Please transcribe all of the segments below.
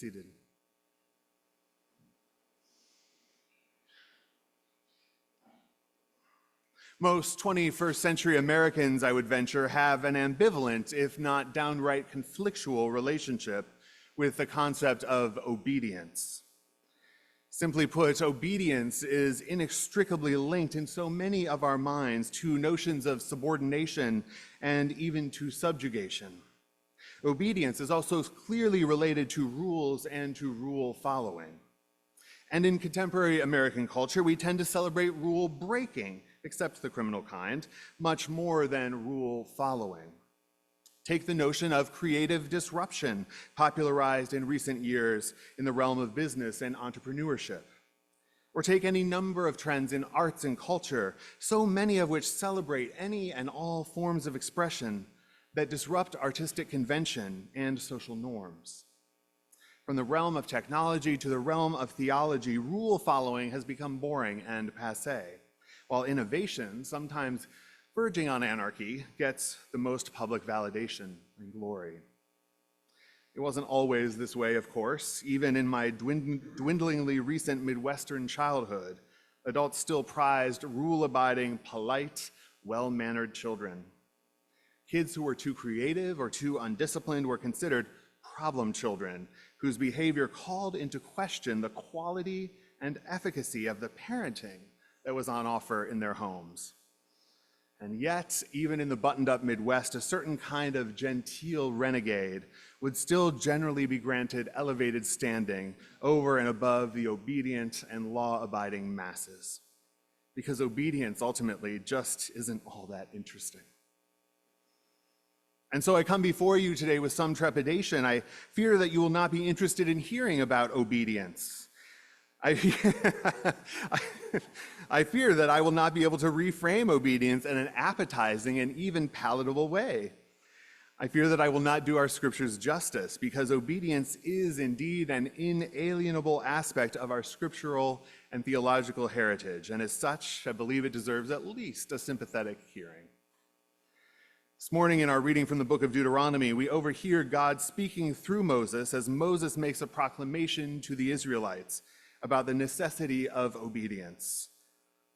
seated. Most 21st century Americans, I would venture, have an ambivalent, if not downright conflictual relationship with the concept of obedience. Simply put, obedience is inextricably linked in so many of our minds to notions of subordination and even to subjugation. Obedience is also clearly related to rules and to rule following. And in contemporary American culture, we tend to celebrate rule breaking, except the criminal kind, much more than rule following. Take the notion of creative disruption, popularized in recent years in the realm of business and entrepreneurship. Or take any number of trends in arts and culture, so many of which celebrate any and all forms of expression that disrupt artistic convention and social norms. From the realm of technology to the realm of theology, rule following has become boring and passé, while innovation, sometimes verging on anarchy, gets the most public validation and glory. It wasn't always this way, of course. Even in my dwindlingly recent Midwestern childhood, adults still prized rule-abiding, polite, well-mannered children. Kids who were too creative or too undisciplined were considered problem children, whose behavior called into question the quality and efficacy of the parenting that was on offer in their homes. And yet, even in the buttoned-up Midwest, a certain kind of genteel renegade would still generally be granted elevated standing over and above the obedient and law-abiding masses, because obedience ultimately just isn't all that interesting. And so I come before you today with some trepidation. I fear that you will not be interested in hearing about obedience. I fear that I will not be able to reframe obedience in an appetizing and even palatable way. I fear that I will not do our scriptures justice, because obedience is indeed an inalienable aspect of our scriptural and theological heritage, and as such, I believe it deserves at least a sympathetic hearing. This morning in our reading from the book of Deuteronomy, we overhear God speaking through Moses as Moses makes a proclamation to the Israelites about the necessity of obedience.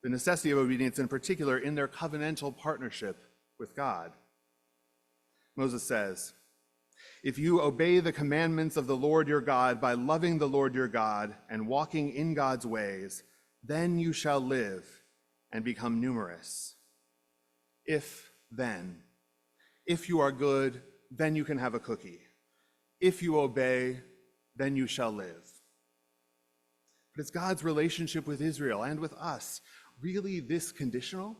The necessity of obedience in particular in their covenantal partnership with God. Moses says, "If you obey the commandments of the Lord your God by loving the Lord your God and walking in God's ways, then you shall live and become numerous. If you are good, then you can have a cookie. If you obey, then you shall live." But is God's relationship with Israel and with us really this conditional?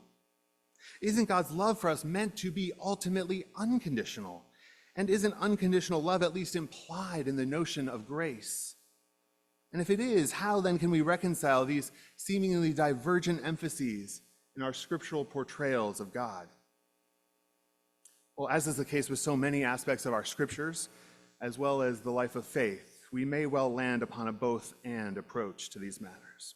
Isn't God's love for us meant to be ultimately unconditional? And isn't unconditional love at least implied in the notion of grace? And if it is, how then can we reconcile these seemingly divergent emphases in our scriptural portrayals of God? Well, as is the case with so many aspects of our scriptures, as well as the life of faith, we may well land upon a both-and approach to these matters.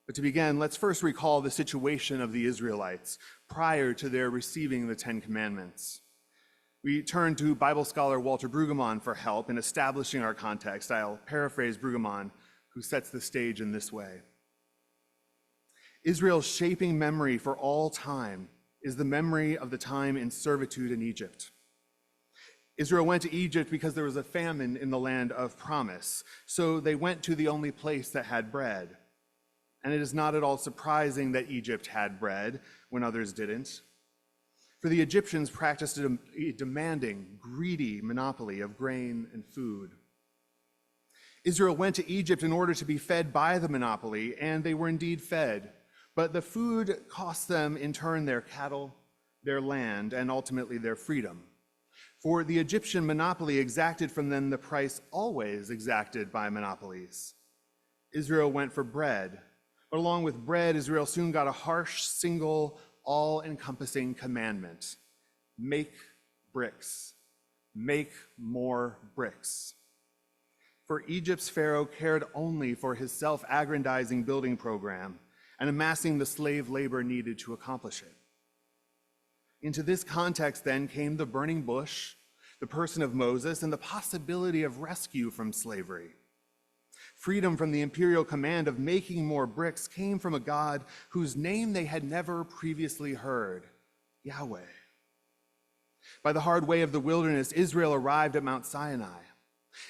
But to begin, let's first recall the situation of the Israelites prior to their receiving the Ten Commandments. We turn to Bible scholar Walter Brueggemann for help in establishing our context. I'll paraphrase Brueggemann, who sets the stage in this way. Israel's shaping memory for all time is the memory of the time in servitude in Egypt. Israel went to Egypt because there was a famine in the land of promise, so they went to the only place that had bread. And it is not at all surprising that Egypt had bread when others didn't. For the Egyptians practiced a demanding, greedy monopoly of grain and food. Israel went to Egypt in order to be fed by the monopoly, and they were indeed fed. But the food cost them in turn their cattle, their land, and ultimately their freedom. For the Egyptian monopoly exacted from them the price always exacted by monopolies. Israel went for bread, but along with bread, Israel soon got a harsh, single, all-encompassing commandment: make bricks, make more bricks. For Egypt's Pharaoh cared only for his self-aggrandizing building program and amassing the slave labor needed to accomplish it. Into this context then came the burning bush, the person of Moses, and the possibility of rescue from slavery. Freedom from the imperial command of making more bricks came from a God whose name they had never previously heard, Yahweh. By the hard way of the wilderness, Israel arrived at Mount Sinai.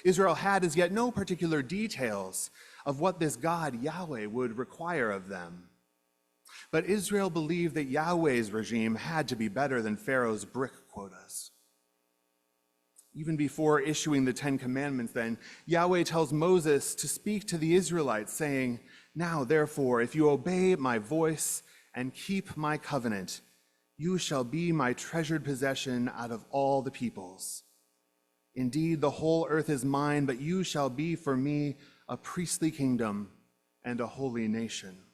Israel had as yet no particular details of what this God, Yahweh, would require of them. But Israel believed that Yahweh's regime had to be better than Pharaoh's brick quotas. Even before issuing the 10 Commandments, then, Yahweh tells Moses to speak to the Israelites, saying, "Now, therefore, if you obey my voice and keep my covenant, you shall be my treasured possession out of all the peoples. Indeed, the whole earth is mine, but you shall be for me a priestly kingdom and a holy nation."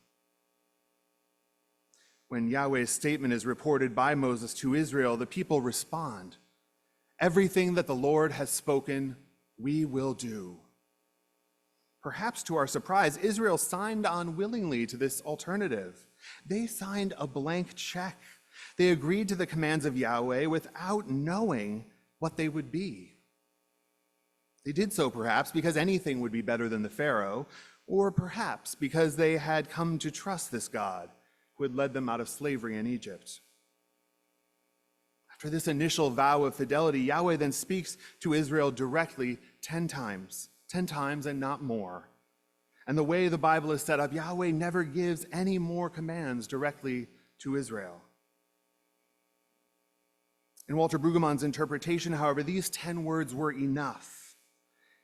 When Yahweh's statement is reported by Moses to Israel, the people respond, "Everything that the Lord has spoken, we will do." Perhaps to our surprise, Israel signed on willingly to this alternative. They signed a blank check. They agreed to the commands of Yahweh without knowing what they would be. They did so perhaps because anything would be better than the Pharaoh, or perhaps because they had come to trust this God who had led them out of slavery in Egypt. After this initial vow of fidelity, Yahweh then speaks to Israel directly 10 times and not more. And the way the Bible is set up, Yahweh never gives any more commands directly to Israel. In Walter Brueggemann's interpretation, however, these 10 words were enough.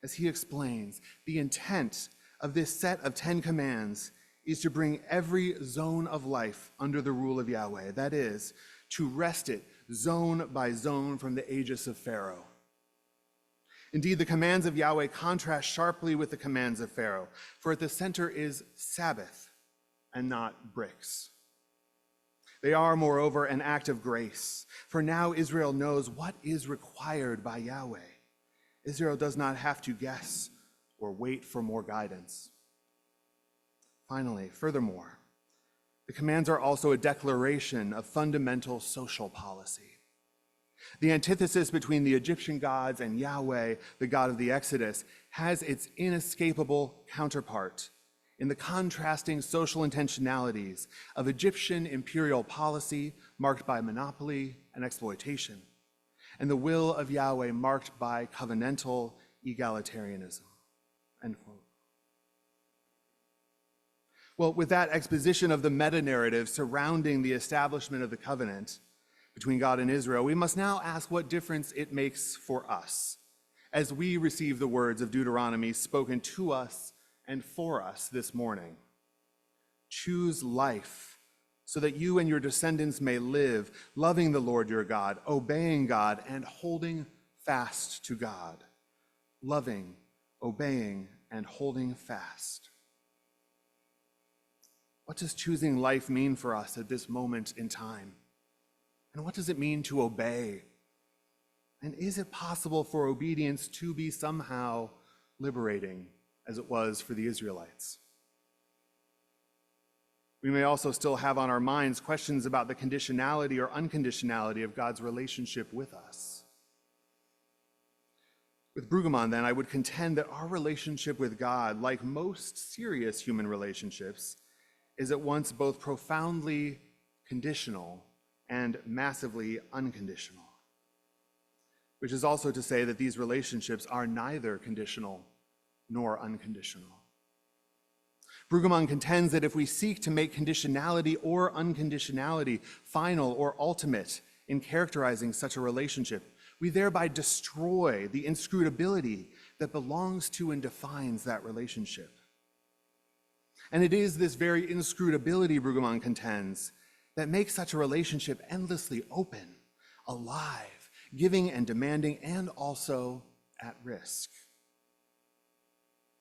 As he explains, the intent of this set of 10 commands is to bring every zone of life under the rule of Yahweh. That is, to wrest it zone by zone from the aegis of Pharaoh. Indeed, the commands of Yahweh contrast sharply with the commands of Pharaoh, for at the center is Sabbath and not bricks. They are, moreover, an act of grace, for now Israel knows what is required by Yahweh. Israel does not have to guess or wait for more guidance. Finally, furthermore, the commands are also a declaration of fundamental social policy. The antithesis between the Egyptian gods and Yahweh, the God of the Exodus, has its inescapable counterpart in the contrasting social intentionalities of Egyptian imperial policy marked by monopoly and exploitation, and the will of Yahweh marked by covenantal egalitarianism. End quote. Well, with that exposition of the meta-narrative surrounding the establishment of the covenant between God and Israel, we must now ask what difference it makes for us as we receive the words of Deuteronomy spoken to us and for us this morning. Choose life so that you and your descendants may live, loving the Lord your God, obeying God, and holding fast to God. Loving, obeying, and holding fast. What does choosing life mean for us at this moment in time? And what does it mean to obey? And is it possible for obedience to be somehow liberating, as it was for the Israelites? We may also still have on our minds questions about the conditionality or unconditionality of God's relationship with us. With Brueggemann, then, I would contend that our relationship with God, like most serious human relationships, is at once both profoundly conditional and massively unconditional, which is also to say that these relationships are neither conditional nor unconditional. Brueggemann contends that if we seek to make conditionality or unconditionality final or ultimate in characterizing such a relationship, we thereby destroy the inscrutability that belongs to and defines that relationship. And it is this very inscrutability, Brueggemann contends, that makes such a relationship endlessly open, alive, giving and demanding, and also at risk.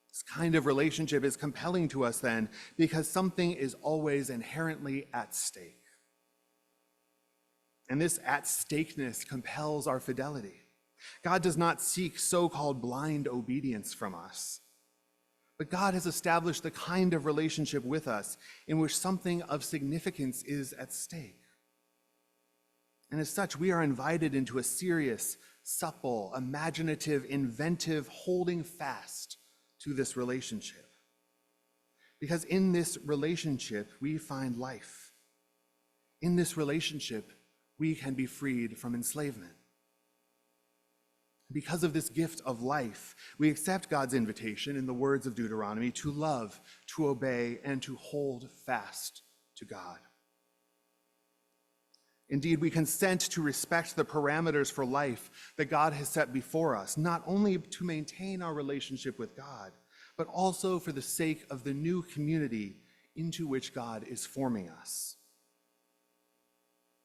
This kind of relationship is compelling to us then because something is always inherently at stake. And this at-stakeness compels our fidelity. God does not seek so-called blind obedience from us. But God has established the kind of relationship with us in which something of significance is at stake. And as such, we are invited into a serious, supple, imaginative, inventive, holding fast to this relationship. Because in this relationship, we find life. In this relationship, we can be freed from enslavement. Because of this gift of life, we accept God's invitation in the words of Deuteronomy to love, to obey, and to hold fast to God. Indeed, we consent to respect the parameters for life that God has set before us, not only to maintain our relationship with God, but also for the sake of the new community into which God is forming us.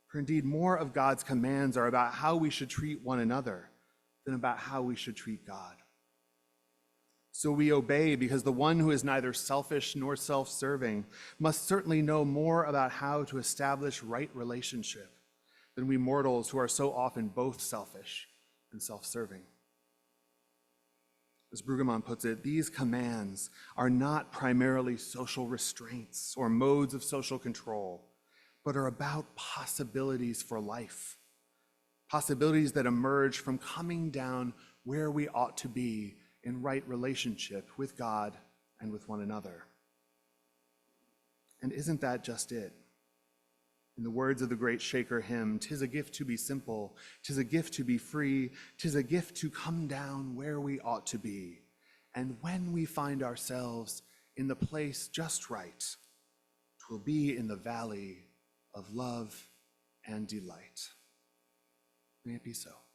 For indeed, more of God's commands are about how we should treat one another than about how we should treat God. So we obey because the one who is neither selfish nor self-serving must certainly know more about how to establish right relationship than we mortals who are so often both selfish and self-serving. As Brueggemann puts it, these commands are not primarily social restraints or modes of social control, but are about possibilities for life, possibilities that emerge from coming down where we ought to be in right relationship with God and with one another. And isn't that just it? In the words of the great Shaker hymn, "'Tis a gift to be simple, 'tis a gift to be free, 'tis a gift to come down where we ought to be. And when we find ourselves in the place just right, 'twill be in the valley of love and delight." May it be so.